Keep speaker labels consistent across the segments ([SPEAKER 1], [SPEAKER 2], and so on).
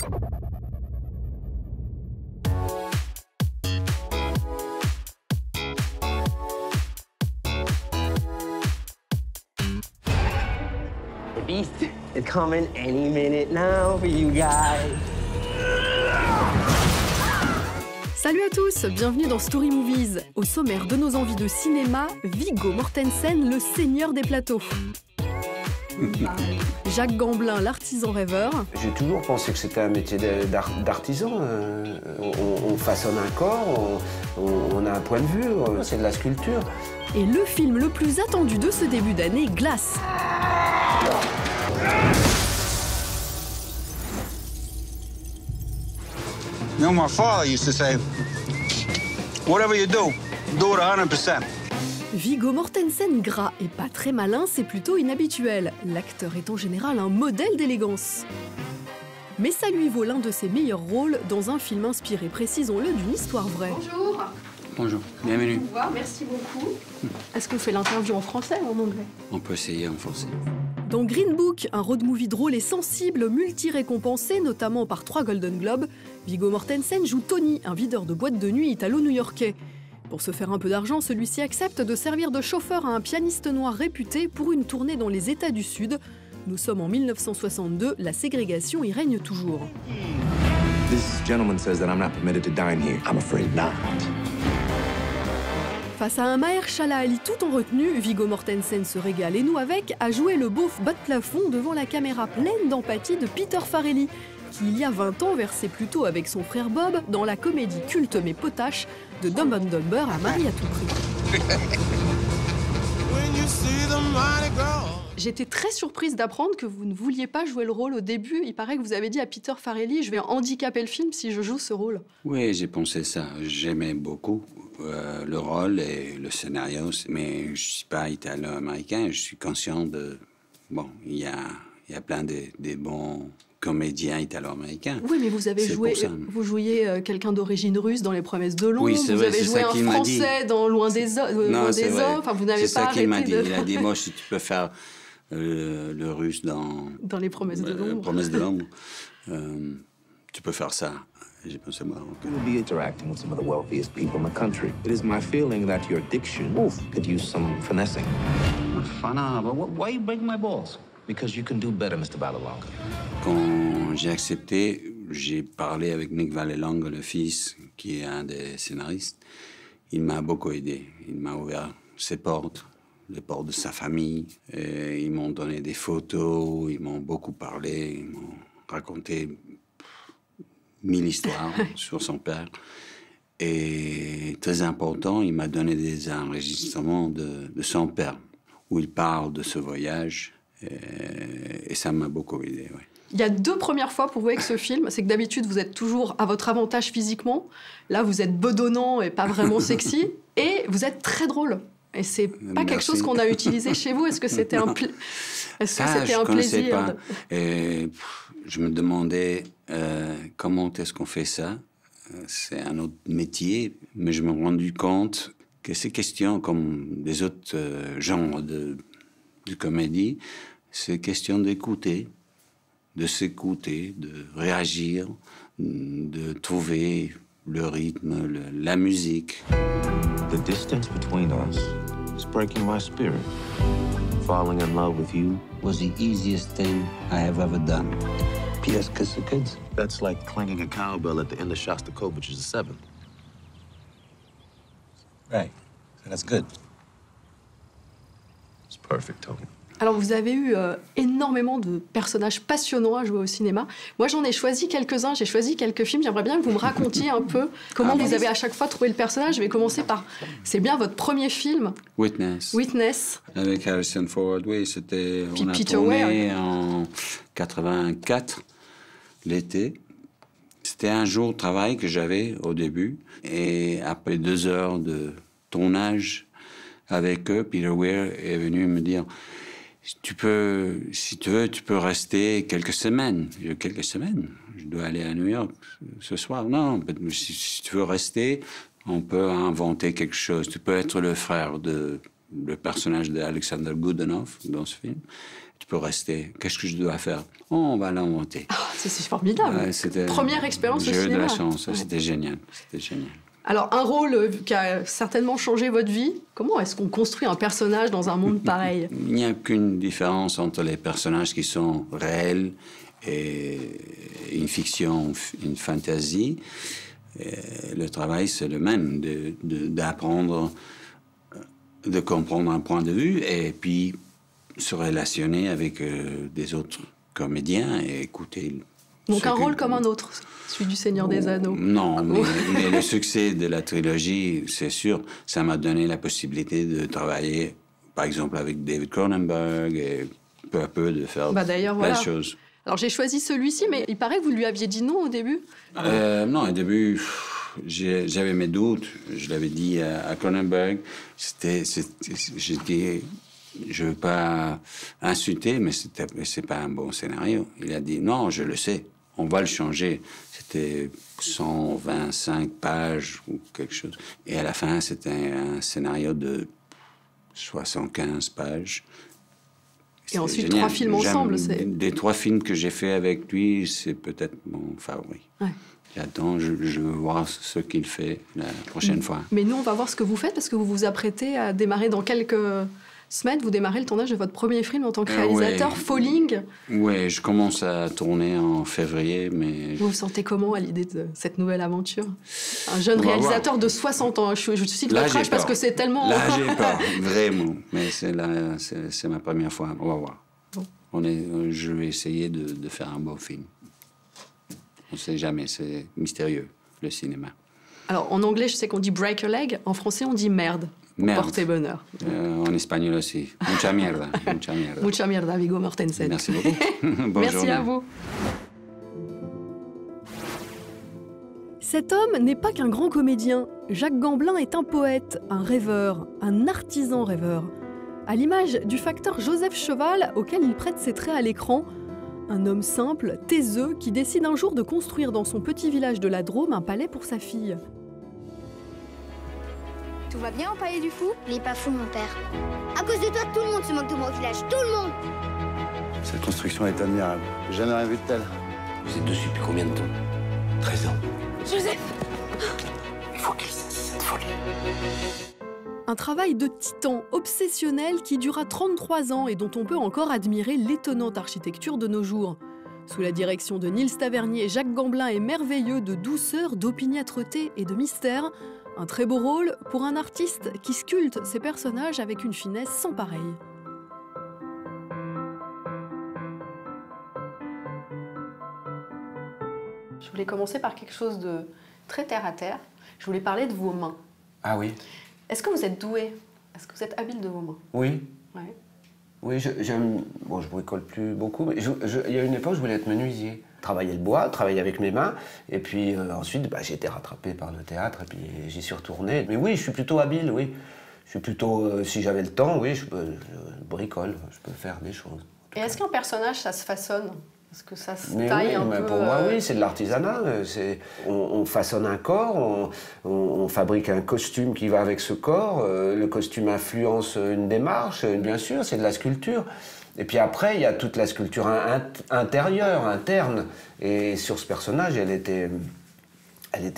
[SPEAKER 1] The beast is coming any minute now for you guys.
[SPEAKER 2] Salut à tous, bienvenue dans Story Movies. Au sommaire de nos envies de cinéma, Viggo Mortensen, le seigneur des plateaux. Jacques Gamblin, l'artisan rêveur.
[SPEAKER 3] J'ai toujours pensé que c'était un métier d'artisan. On façonne un corps, on a un point de vue, c'est de la sculpture.
[SPEAKER 2] Et le film le plus attendu de ce début d'année, Glass.
[SPEAKER 4] You know, my father used to say, whatever you do it 100%.
[SPEAKER 2] Viggo Mortensen gras et pas très malin, c'est plutôt inhabituel. L'acteur est en général un modèle d'élégance. Mais ça lui vaut l'un de ses meilleurs rôles dans un film inspiré, précisons-le, d'une histoire vraie.
[SPEAKER 5] Bonjour.
[SPEAKER 6] Bonjour, bienvenue.
[SPEAKER 5] Au revoir, merci beaucoup. Est-ce qu'on fait l'interview en français ou en anglais?
[SPEAKER 6] On peut essayer en français.
[SPEAKER 2] Dans Green Book, un road movie drôle et sensible, multi-récompensé, notamment par 3 Golden Globes, Viggo Mortensen joue Tony, un videur de boîte de nuit italo-new-yorkais. Pour se faire un peu d'argent, celui-ci accepte de servir de chauffeur à un pianiste noir réputé pour une tournée dans les États du Sud. Nous sommes en 1962, la ségrégation y règne toujours.
[SPEAKER 7] This gentleman says that I'm not permitted to dine here. I'm afraid not.
[SPEAKER 2] Face à un Mahershala Ali tout en retenue, Viggo Mortensen se régale et nous avec à jouer le beauf bas de plafond devant la caméra pleine d'empathie de Peter Farrelly, qui il y a 20 ans versait plutôt avec son frère Bob dans la comédie culte mais potache de Dumb and Dumber à Marie à tout prix. J'étais très surprise d'apprendre que vous ne vouliez pas jouer le rôle au début. Il paraît que vous avez dit à Peter Farrelly « Je vais handicaper le film si je joue ce rôle ».
[SPEAKER 6] Oui, j'ai pensé ça. J'aimais beaucoup le rôle et le scénario, mais je ne suis pas italo-américain. Je suis conscient de... Bon, il y a plein de bons comédiens italo-américains.
[SPEAKER 2] Oui, mais vous avez joué... Vous jouiez quelqu'un d'origine russe dans Les Promesses de Londres.
[SPEAKER 6] Oui, c'est vrai,
[SPEAKER 2] vous avez joué un Français dans Loin des Hommes. Enfin, vous n'avez pas arrêté
[SPEAKER 6] qu'il m'a dit. Il a dit, moi, si tu peux faire... le russe dans
[SPEAKER 2] Les Promesses de l'ombre.
[SPEAKER 6] Promesses de l'ombre. Tu peux faire ça. J'ai pensé, moi.
[SPEAKER 7] You will be interacting with some of the wealthiest people in the country. It is my feeling that your diction could use some finessing.
[SPEAKER 4] Why you breaking my balls?
[SPEAKER 7] Because you can do better, Mr. Ballalonga.
[SPEAKER 6] Quand j'ai accepté, j'ai parlé avec Nick Vallelonga, le fils, qui est un des scénaristes. Il m'a beaucoup aidé. Il m'a ouvert ses portes, les portes de sa famille. Et ils m'ont donné des photos, ils m'ont beaucoup parlé, ils m'ont raconté 1000 histoires sur son père. Et très important, il m'a donné des enregistrements de son père, où il parle de ce voyage. Et ça m'a beaucoup aidé, ouais.
[SPEAKER 2] Il y a 2 premières fois pour vous avec ce film, c'est que d'habitude vous êtes toujours à votre avantage physiquement. Là, vous êtes bedonnant et pas vraiment sexy. Et vous êtes très drôle. Et c'est pas quelque chose qu'on a utilisé chez vous. Est-ce que c'était un plaisir
[SPEAKER 6] Et je me demandais comment est-ce qu'on fait ça. C'est un autre métier, mais je me suis rendu compte que ces questions, comme les autres genres de comédie, c'est question d'écouter, de s'écouter, de réagir, de trouver le rythme, la musique.
[SPEAKER 7] The distance between us is breaking my spirit. Falling in love with you
[SPEAKER 6] Was the easiest thing I have ever done. P.S. Kiss the kids.
[SPEAKER 7] that's like clanging a cowbell at the end of Shostakovich's The Seven.
[SPEAKER 6] Right. So that's good.
[SPEAKER 7] It's perfect, Tony.
[SPEAKER 2] Alors, vous avez eu énormément de personnages passionnants à jouer au cinéma. Moi, j'en ai choisi quelques-uns, j'ai choisi quelques films. J'aimerais bien que vous me racontiez un peu comment vous avez à chaque fois trouvé le personnage. Je vais commencer par... C'est bien votre premier film.
[SPEAKER 6] Witness.
[SPEAKER 2] Witness.
[SPEAKER 6] Avec Harrison Ford, oui, c'était... On a
[SPEAKER 2] Peter
[SPEAKER 6] tourné en 84, l'été. C'était un jour de travail que j'avais au début. Et après 2 heures de tournage avec eux, Peter Weir est venu me dire... Si tu veux, tu peux rester quelques semaines. Quelques semaines? Je dois aller à New York ce soir. Non, si tu veux rester, on peut inventer quelque chose. Tu peux être le frère le personnage d'Alexander Goodenough dans ce film. Tu peux rester. Qu'est-ce que je dois faire? Oh, on va l'inventer.
[SPEAKER 2] C'est formidable.
[SPEAKER 6] Ouais,
[SPEAKER 2] première expérience au
[SPEAKER 6] cinéma. J'ai eu de la
[SPEAKER 2] cinéma.
[SPEAKER 6] chance, c'était génial. C'était génial.
[SPEAKER 2] Alors, un rôle qui a certainement changé votre vie. Comment est-ce qu'on construit un personnage dans un monde pareil?
[SPEAKER 6] Il n'y a qu'une différence entre les personnages qui sont réels et une fiction, une fantasy. Et le travail, c'est le même, d'apprendre, de comprendre un point de vue et puis se relationner avec des autres comédiens et écouter.
[SPEAKER 2] Donc un rôle comme un autre, celui du Seigneur des Anneaux.
[SPEAKER 6] Non, mais le succès de la trilogie, c'est sûr, ça m'a donné la possibilité de travailler, par exemple, avec David Cronenberg et peu à peu de faire plein de choses.
[SPEAKER 2] Alors j'ai choisi celui-ci, mais il paraît que vous lui aviez dit non au début.
[SPEAKER 6] Non, au début, j'avais mes doutes. Je l'avais dit à Cronenberg. J'ai dit, je ne veux pas insulter, mais c'est pas un bon scénario. Il a dit, non, je le sais, on va le changer. C'était 125 pages ou quelque chose. Et à la fin, c'était un scénario de 75 pages.
[SPEAKER 2] Et ensuite, 3 films ensemble,
[SPEAKER 6] Des 3 films que j'ai fait avec lui, c'est peut-être mon favori.
[SPEAKER 2] Ouais.
[SPEAKER 6] J'attends, je veux voir ce qu'il fait la prochaine fois.
[SPEAKER 2] Mais nous, on va voir ce que vous faites, parce que vous vous apprêtez à démarrer dans quelques semaines. Vous démarrez le tournage de votre premier film en tant que réalisateur,
[SPEAKER 6] ouais.
[SPEAKER 2] Falling.
[SPEAKER 6] Oui, je commence à tourner en février, mais...
[SPEAKER 2] Vous vous sentez comment à l'idée de cette nouvelle aventure? Un jeune réalisateur de 60 ans. Je cite votre âge parce que c'est tellement...
[SPEAKER 6] Là, j'ai peur, vraiment. Mais c'est ma première fois. On va voir. Bon. Je vais essayer de faire un beau film. On ne sait jamais, c'est mystérieux, le cinéma.
[SPEAKER 2] Alors, en anglais, je sais qu'on dit break a leg. En français, on dit merde.
[SPEAKER 6] Merde.
[SPEAKER 2] Portez bonheur.
[SPEAKER 6] En espagnol aussi. Mucha mierda. Mucha mierda.
[SPEAKER 2] Mucha mierda, Viggo Mortensen.
[SPEAKER 6] Merci beaucoup.
[SPEAKER 2] Merci
[SPEAKER 6] journée.
[SPEAKER 2] à vous. Cet homme n'est pas qu'un grand comédien. Jacques Gamblin est un poète, un rêveur, un artisan rêveur. À l'image du facteur Joseph Cheval, auquel il prête ses traits à l'écran, un homme simple, taiseux, qui décide un jour de construire dans son petit village de la Drôme un palais pour sa fille.
[SPEAKER 8] Tout va bien au palais du fou? Il est pas fou, mon père. À cause de toi, tout le monde se moque de moi au village. Tout le monde!
[SPEAKER 9] Cette construction est admirable. J'ai jamais rien vu de tel.
[SPEAKER 3] Vous êtes dessus depuis combien de temps? 13 ans.
[SPEAKER 8] Joseph!
[SPEAKER 3] Il faut qu'il cesse cette folie.
[SPEAKER 2] Un travail de titan obsessionnel qui dura 33 ans et dont on peut encore admirer l'étonnante architecture de nos jours. Sous la direction de Niels Tavernier, Jacques Gamblin est merveilleux de douceur, d'opiniâtreté et de mystère. Un très beau rôle pour un artiste qui sculpte ses personnages avec une finesse sans pareille. Je voulais commencer par quelque chose de très terre-à-terre. Je voulais parler de vos mains.
[SPEAKER 3] Ah oui?
[SPEAKER 2] Est-ce que vous êtes doué? Est-ce que vous êtes habile de vos mains?
[SPEAKER 3] Oui.
[SPEAKER 2] Ouais.
[SPEAKER 3] Oui, j'aime... Bon, je bricole plus beaucoup, mais il y a une époque, je voulais être menuisier. Travailler le bois, travailler avec mes mains, et puis ensuite, j'ai été rattrapé par le théâtre, et puis j'y suis retourné. Mais oui, je suis plutôt habile, oui. Je suis plutôt... si j'avais le temps, oui, je bricole, je peux faire des choses.
[SPEAKER 2] Et est-ce qu'un personnage, ça se façonne? Est-ce que ça se
[SPEAKER 3] mais
[SPEAKER 2] taille
[SPEAKER 3] oui,
[SPEAKER 2] un
[SPEAKER 3] mais
[SPEAKER 2] peu?
[SPEAKER 3] Pour moi, oui, c'est de l'artisanat. On façonne un corps, on fabrique un costume qui va avec ce corps. Le costume influence une démarche, bien sûr, c'est de la sculpture. Et puis après, il y a toute la sculpture intérieure, interne. Et sur ce personnage, elle était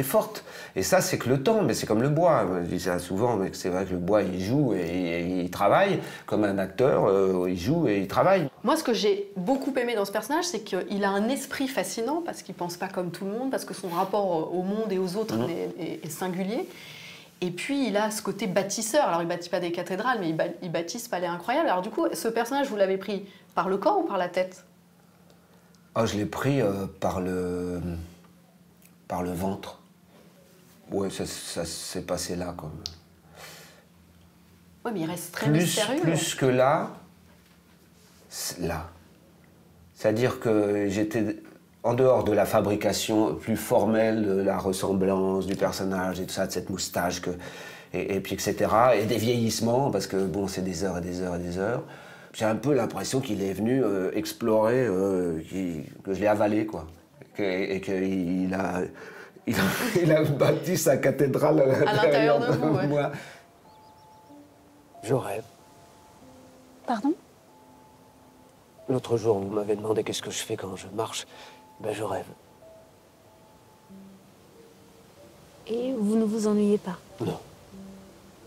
[SPEAKER 3] forte. Et ça, c'est que le temps, mais c'est comme le bois. Je dis ça souvent, mais c'est vrai que le bois, il joue et il travaille. Comme un acteur, il joue et il travaille.
[SPEAKER 2] Moi, ce que j'ai beaucoup aimé dans ce personnage, c'est qu'il a un esprit fascinant, parce qu'il ne pense pas comme tout le monde, parce que son rapport au monde et aux autres est singulier. Et puis, il a ce côté bâtisseur. Alors, il ne bâtit pas des cathédrales, mais il bâtit ce palais incroyable. Alors, du coup, ce personnage, vous l'avez pris par le corps ou par la tête?
[SPEAKER 3] Oh, je l'ai pris par le ventre. Ouais, ça s'est passé là, comme.
[SPEAKER 2] Oui, mais il reste très mystérieux.
[SPEAKER 3] Plus que là. C'est-à-dire que j'étais en dehors de la fabrication plus formelle, de la ressemblance du personnage et tout ça, de cette moustache, et puis etc. Et des vieillissements, parce que bon, c'est des heures et des heures et des heures. J'ai un peu l'impression qu'il est venu explorer, que je l'ai avalé, quoi. Et qu'il a bâti sa cathédrale
[SPEAKER 2] à l'intérieur de vous, ouais.
[SPEAKER 3] Moi. Je rêve.
[SPEAKER 1] Pardon?
[SPEAKER 10] L'autre jour, vous m'avez demandé qu'est-ce que je fais quand je marche.
[SPEAKER 1] Ben, je rêve.
[SPEAKER 10] Et vous ne vous ennuyez pas?
[SPEAKER 1] Non.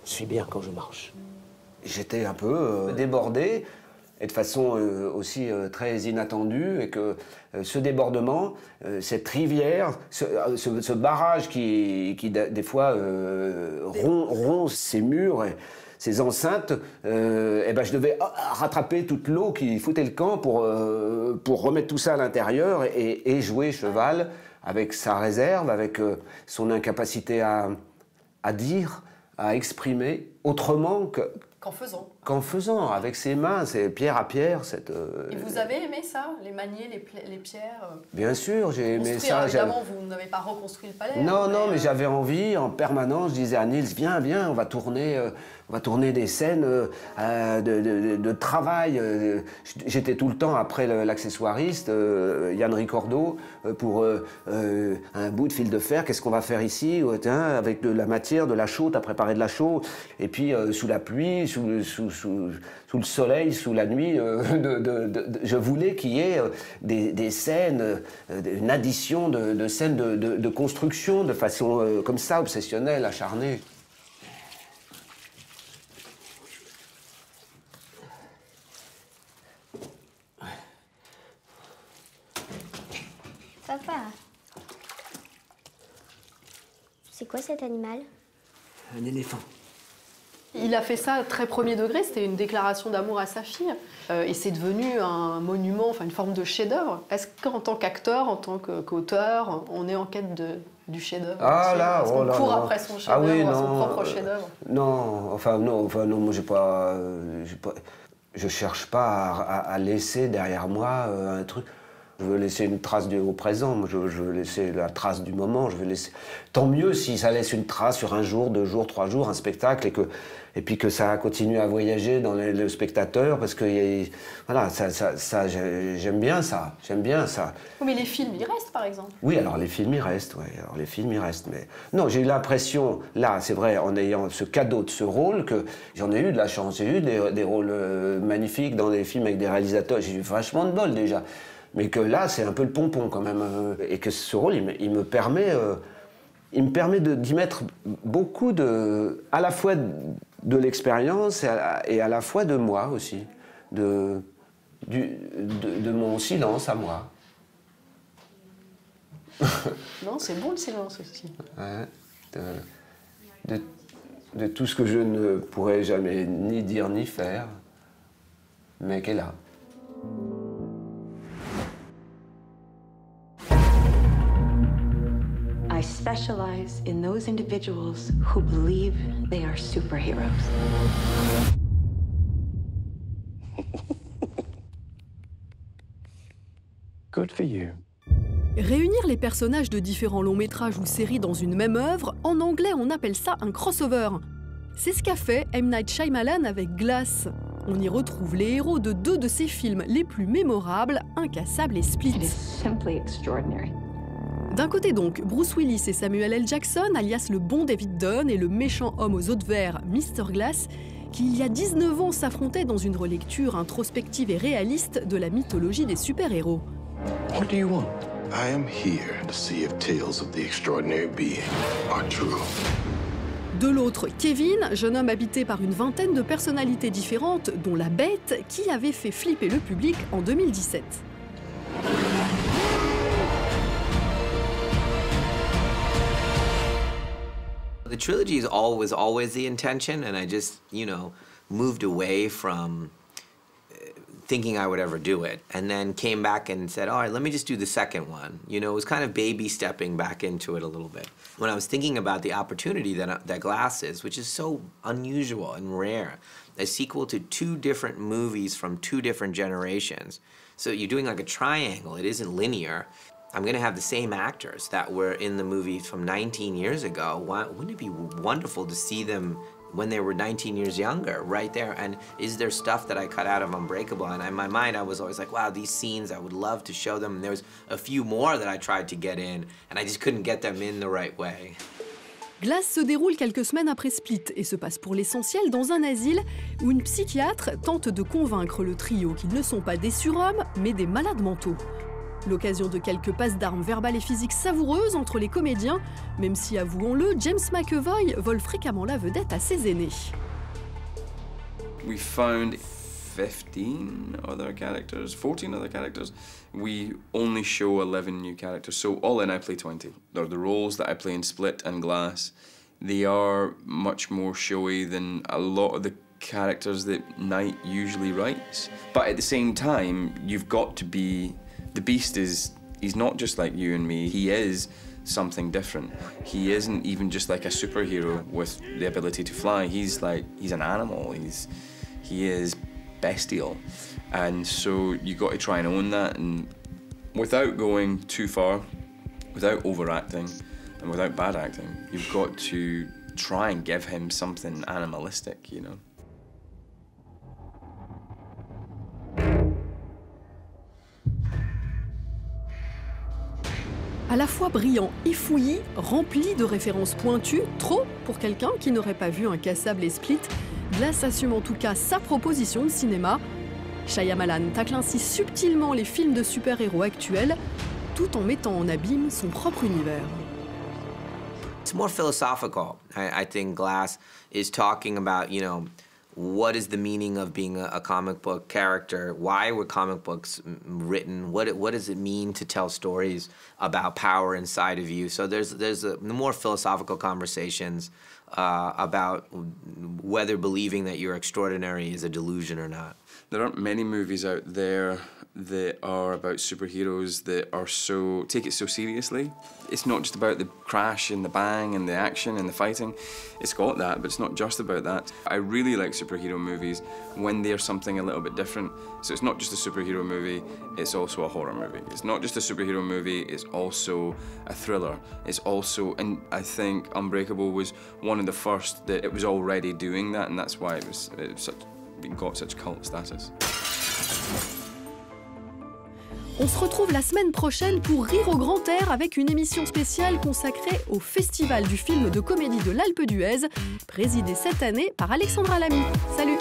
[SPEAKER 1] Je suis bien quand je marche.
[SPEAKER 3] J'étais un peu débordé, et de façon aussi très inattendue, et que ce débordement, cette rivière, ce barrage qui des fois rompt ses murs, et ces enceintes, et ben je devais rattraper toute l'eau qui foutait le camp pour remettre tout ça à l'intérieur et jouer cheval avec sa réserve, avec son incapacité à dire, à exprimer autrement qu'en faisant, avec ses mains, c'est pierre à pierre.
[SPEAKER 2] Et vous avez aimé ça, les manier, les pierres
[SPEAKER 3] Bien sûr, j'ai aimé ça.
[SPEAKER 2] Évidemment, vous n'avez pas reconstruit le palais.
[SPEAKER 3] Non, mais j'avais envie en permanence. Je disais à Nils, viens, on va tourner des scènes de travail. J'étais tout le temps après l'accessoiriste, Yann Ricordo, pour un bout de fil de fer. Qu'est-ce qu'on va faire ici? Avec de la matière, de la chaux, t'as préparé de la chaux. Et puis sous la pluie, sous le soleil, sous la nuit, je voulais qu'il y ait des scènes, une addition de scènes de construction de façon comme ça, obsessionnelle, acharnée.
[SPEAKER 8] Papa, c'est quoi cet animal?
[SPEAKER 1] Un éléphant.
[SPEAKER 2] Il a fait ça très premier degré, c'était une déclaration d'amour à sa fille. Et c'est devenu un monument, enfin une forme de chef-d'œuvre. Est-ce qu'en tant qu'acteur, en tant qu'auteur, on est en quête du chef-d'œuvre? Est-ce qu'on court après son chef-d'œuvre, son propre chef-d'œuvre?
[SPEAKER 3] Non, moi je cherche pas à laisser derrière moi un truc. Je veux laisser une trace au présent, je veux laisser la trace du moment, Tant mieux si ça laisse une trace sur un jour, 2 jours, 3 jours, un spectacle, et puis que ça continue à voyager dans le spectateur, parce que voilà, j'aime bien ça.
[SPEAKER 2] Oui, mais les films, ils restent, par exemple.
[SPEAKER 3] Oui, alors les films, ils restent, mais... Non, j'ai eu l'impression, là, c'est vrai, en ayant ce cadeau de ce rôle, que j'en ai eu de la chance. J'ai eu des rôles magnifiques dans des films avec des réalisateurs, j'ai eu vachement de bol, déjà. Mais que là, c'est un peu le pompon quand même. Et que ce rôle, il me permet d'y mettre beaucoup à la fois de l'expérience et à la fois de moi aussi. De mon silence à moi.
[SPEAKER 2] Non, c'est bon le silence aussi.
[SPEAKER 3] Ouais, de tout ce que je ne pourrais jamais ni dire ni faire, mais qui est là.
[SPEAKER 11] I specialize in those individuals who believe they are superheroes.
[SPEAKER 12] Good for you.
[SPEAKER 2] Réunir les personnages de différents longs métrages ou séries dans une même œuvre, en anglais on appelle ça un crossover. C'est ce qu'a fait M. Night Shyamalan avec Glass. On y retrouve les héros de 2 de ses films les plus mémorables, Incassable et Split. D'un côté donc, Bruce Willis et Samuel L. Jackson, alias le bon David Dunn et le méchant homme aux os de verre, Mr. Glass, qui il y a 19 ans s'affrontaient dans une relecture introspective et réaliste de la mythologie des super-héros.
[SPEAKER 13] What do you want? I am here to see if tales of the extraordinary being are true.
[SPEAKER 2] De l'autre, Kevin, jeune homme habité par une vingtaine de personnalités différentes, dont la Bête, qui avait fait flipper le public en 2017.
[SPEAKER 14] The trilogy was always the intention, and I just, moved away from thinking I would ever do it, and then came back and said, all right, let me just do the second one. It was kind of baby stepping back into it a little bit. When I was thinking about the opportunity that Glass is, which is so unusual and rare, a sequel to 2 different movies from 2 different generations. So you're doing like a triangle, it isn't linear. I'm going to have the same actors that were in the movie from 19 years ago. Wouldn't it be wonderful to see them when they were 19 years younger, right there? And is there stuff that I cut out of Unbreakable? And in my mind, I was always like, wow, these scenes, I would love to show them. And there was a few more that I tried to get in, and I just couldn't get them in the right way.
[SPEAKER 2] Glass se déroule quelques semaines après Split et se passe pour l'essentiel dans un asile où une psychiatre tente de convaincre le trio qu'ils ne sont pas des surhommes, mais des malades mentaux. L'occasion de quelques passes d'armes verbales et physiques savoureuses entre les comédiens, même si, avouons-le, James McAvoy vole fréquemment la vedette à ses aînés.
[SPEAKER 12] We found 15 other characters, 14 other characters. We only show 11 new characters, so all in I play 20. They're the roles that I play in Split and Glass. They are much more showy than a lot of the characters that Knight usually writes. But at the same time, you've got to be... The Beast he's not just like you and me, he is something different. He isn't even just like a superhero with the ability to fly, he's an animal, he is bestial. And so you got to try and own that, and without going too far, without overacting, and without bad acting, you've got to try and give him something animalistic, you know?
[SPEAKER 2] À la fois brillant et fouillis, rempli de références pointues, trop pour quelqu'un qui n'aurait pas vu Incassable et Split, Glass assume en tout cas sa proposition de cinéma. Shyamalan tacle ainsi subtilement les films de super-héros actuels, tout en mettant en abîme son propre univers.
[SPEAKER 14] It's more philosophical. I think Glass is talking about, you know, what is the meaning of being a comic book character? Why were comic books written? What does it mean to tell stories about power inside of you? So there's more philosophical conversations about whether believing that you're extraordinary is a delusion or not.
[SPEAKER 12] There aren't many movies out there that are about superheroes that are take it so seriously. It's not just about the crash and the bang and the action and the fighting. It's got that, but it's not just about that. I really like superhero movies when they're something a little bit different. So it's not just a superhero movie, it's also a horror movie. It's not just a superhero movie, it's also a thriller. It's also, and I think Unbreakable was one of the first that it was already doing that, and that's why it got such cult status.
[SPEAKER 2] On se retrouve la semaine prochaine pour Rire au grand air avec une émission spéciale consacrée au Festival du film de comédie de l'Alpe d'Huez, présidé cette année par Alexandra Lamy. Salut!